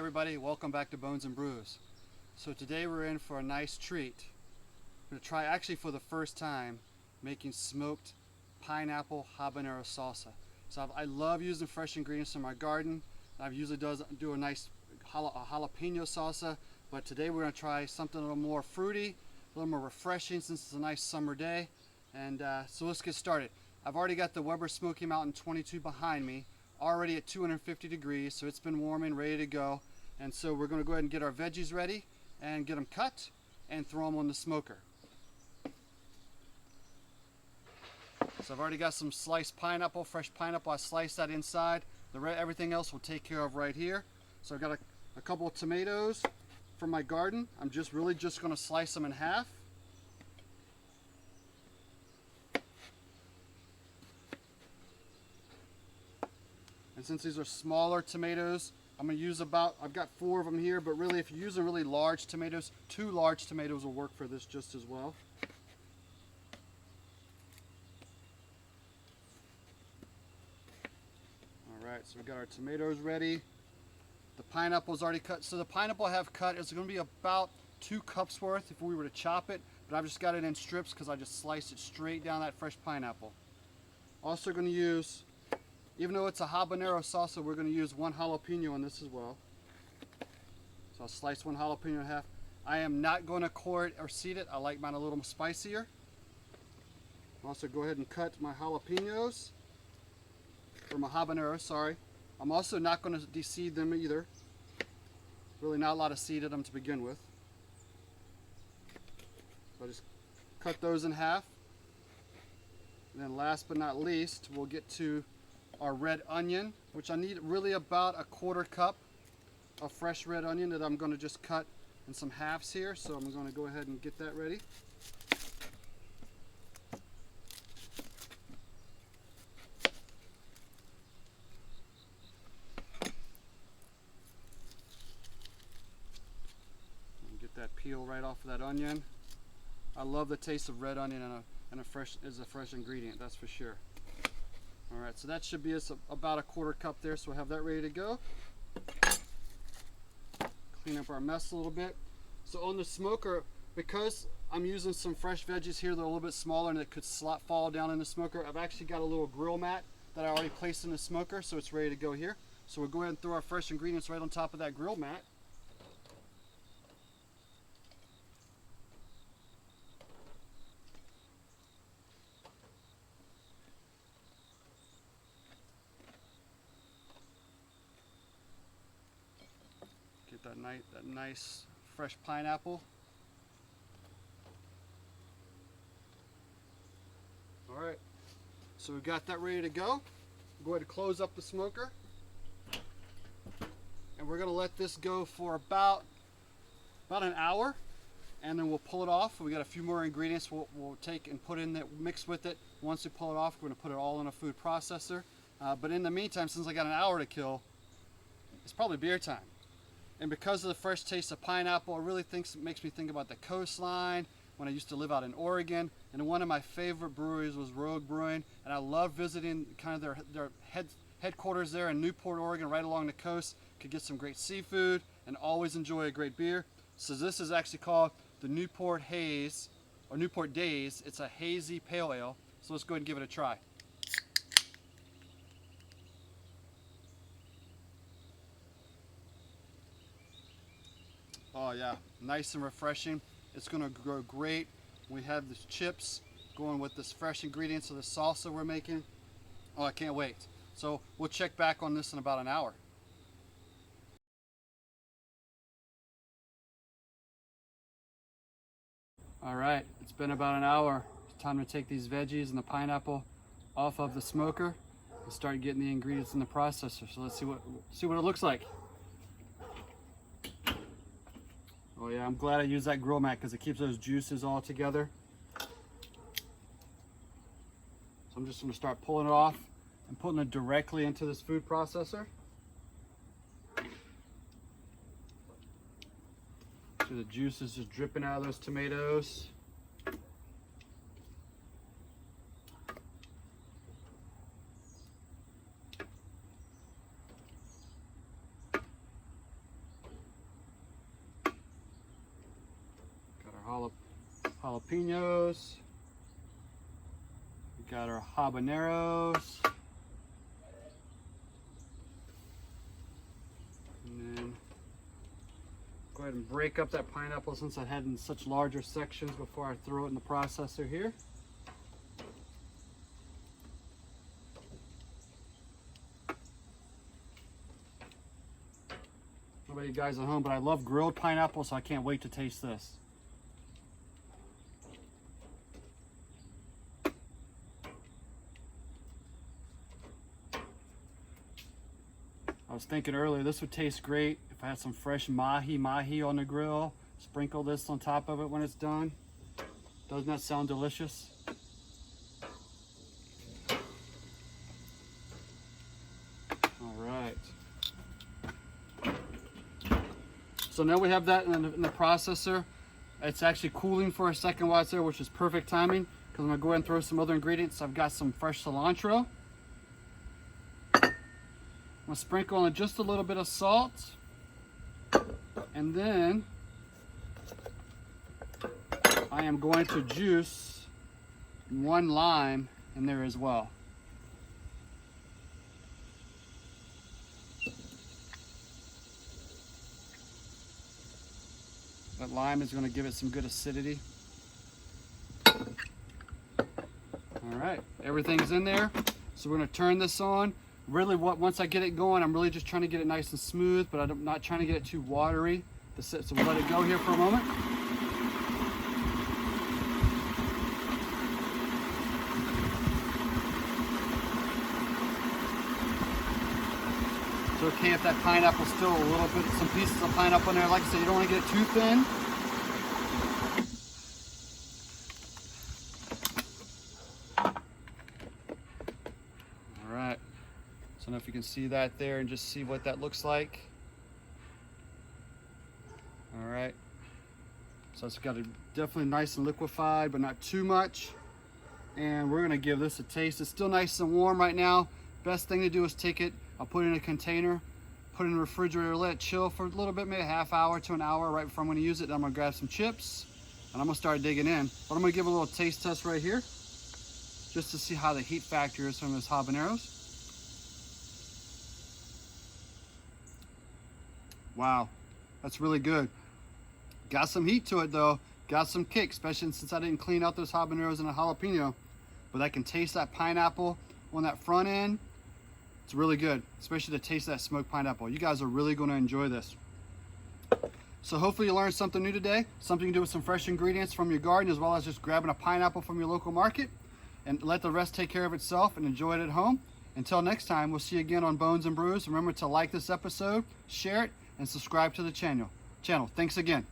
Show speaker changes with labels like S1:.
S1: everybody, welcome back to Bones and Brews. So today we're in for a nice treat. We're going to try, actually for the first time, making smoked pineapple habanero salsa. So I love using fresh ingredients in my garden. I usually do a nice jalapeno salsa, but today we're going to try something a little more fruity, a little more refreshing since it's a nice summer day. And so let's get started. I've already got the Weber Smoky Mountain 22 behind me, already at 250 degrees, so it's been warming, ready to go. And so we're going to go ahead and get our veggies ready and get them cut and throw them on the smoker. So I've already got some sliced pineapple, fresh pineapple. I sliced that inside. Everything else we'll take care of right here. So I've got a couple of tomatoes from my garden. I'm really just going to slice them in half. And since these are smaller tomatoes, I'm going to use I've got 4 of them here, but really if you're using really large tomatoes, 2 large tomatoes will work for this just as well. Alright, so we've got our tomatoes ready. The pineapple's already cut. So the pineapple I have cut is going to be about 2 cups worth if we were to chop it, but I've just got it in strips because I just sliced it straight down that fresh pineapple. Also going to use, even though it's a habanero salsa, we're going to use 1 jalapeno in this as well. So I'll slice 1 jalapeno in half. I am not going to core it or seed it. I like mine a little spicier. I'll also go ahead and cut my jalapenos, or my habaneros, sorry. I'm also not going to de-seed them either. Really not a lot of seed in them to begin with. So I just cut those in half. And then last but not least, we'll get to our red onion, which I need really about a 1/4 cup of fresh red onion that I'm going to just cut in some halves here. So I'm going to go ahead and get that ready. And get that peel right off of that onion. I love the taste of red onion and a fresh ingredient, that's for sure. Alright, so that should be about a 1/4 cup there, so we'll have that ready to go. Clean up our mess a little bit. So on the smoker, because I'm using some fresh veggies here that are a little bit smaller and that could fall down in the smoker, I've actually got a little grill mat that I already placed in the smoker, so it's ready to go here. So we'll go ahead and throw our fresh ingredients right on top of that grill mat. Get that nice fresh pineapple. All right, so we've got that ready to go. Go ahead and close up the smoker, and we're going to let this go for about an hour, and then we'll pull it off. We got a few more ingredients we'll take and put in that mix with it. Once we pull it off, we're going to put it all in a food processor. But in the meantime, since I got an hour to kill, it's probably beer time. And because of the fresh taste of pineapple, it really makes me think about the coastline when I used to live out in Oregon. And one of my favorite breweries was Rogue Brewing, and I love visiting kind of their headquarters there in Newport, Oregon, right along the coast. Could get some great seafood and always enjoy a great beer. So this is actually called the Newport Haze, or Newport Days. It's a hazy pale ale. So let's go ahead and give it a try. Oh yeah, nice and refreshing. It's going to go great. We have these chips going with this fresh ingredients of the salsa we're making. Oh, I can't wait. So we'll check back on this in about an hour. All right, it's been about an hour. It's time to take these veggies and the pineapple off of the smoker and start getting the ingredients in the processor. So let's see what it looks like. Oh yeah, I'm glad I used that grill mat because it keeps those juices all together. So I'm just going to start pulling it off and putting it directly into this food processor. So the juice is just dripping out of those tomatoes. jalapenos. We got our habaneros. And then go ahead and break up that pineapple since I had in such larger sections before I throw it in the processor here. I don't know about you guys at home, but I love grilled pineapple, so I can't wait to taste this. I was thinking earlier this would taste great if I had some fresh mahi-mahi on the grill. Sprinkle this on top of it when it's done. Doesn't that sound delicious? All right. So now we have that in the processor. It's actually cooling for a second while it's there, which is perfect timing because I'm gonna go ahead and throw some other ingredients. I've got some fresh cilantro. I'm gonna sprinkle on just a little bit of salt, and then I am going to juice 1 lime in there as well. That lime is going to give it some good acidity. All right, everything's in there. So we're going to turn this on. Really, once I get it going, I'm really just trying to get it nice and smooth, but I'm not trying to get it too watery. So we'll let it go here for a moment. It's okay if that pineapple's still a little bit, some pieces of pineapple in there. Like I said, you don't want to get it too thin. All right. So I don't know if you can see that there and just see what that looks like. All right. So it's got a definitely nice and liquefied, but not too much. And we're gonna give this a taste. It's still nice and warm right now. Best thing to do is take it, I'll put it in a container, put it in the refrigerator, let it chill for a little bit, maybe a half hour to an hour right before I'm gonna use it. Then I'm gonna grab some chips and I'm gonna start digging in. But I'm gonna give a little taste test right here, just to see how the heat factor is from this habaneros. Wow, that's really good. Got some heat to it though, got some kick, especially since I didn't clean out those habaneros and a jalapeno. But I can taste that pineapple on that front end. It's really good, especially the taste of that smoked pineapple. You guys are really gonna enjoy this. So hopefully you learned something new today, something you can do with some fresh ingredients from your garden, as well as just grabbing a pineapple from your local market, and let the rest take care of itself and enjoy it at home. Until next time, we'll see you again on Bones and Brews. Remember to like this episode, share it, and subscribe to the channel. Thanks again.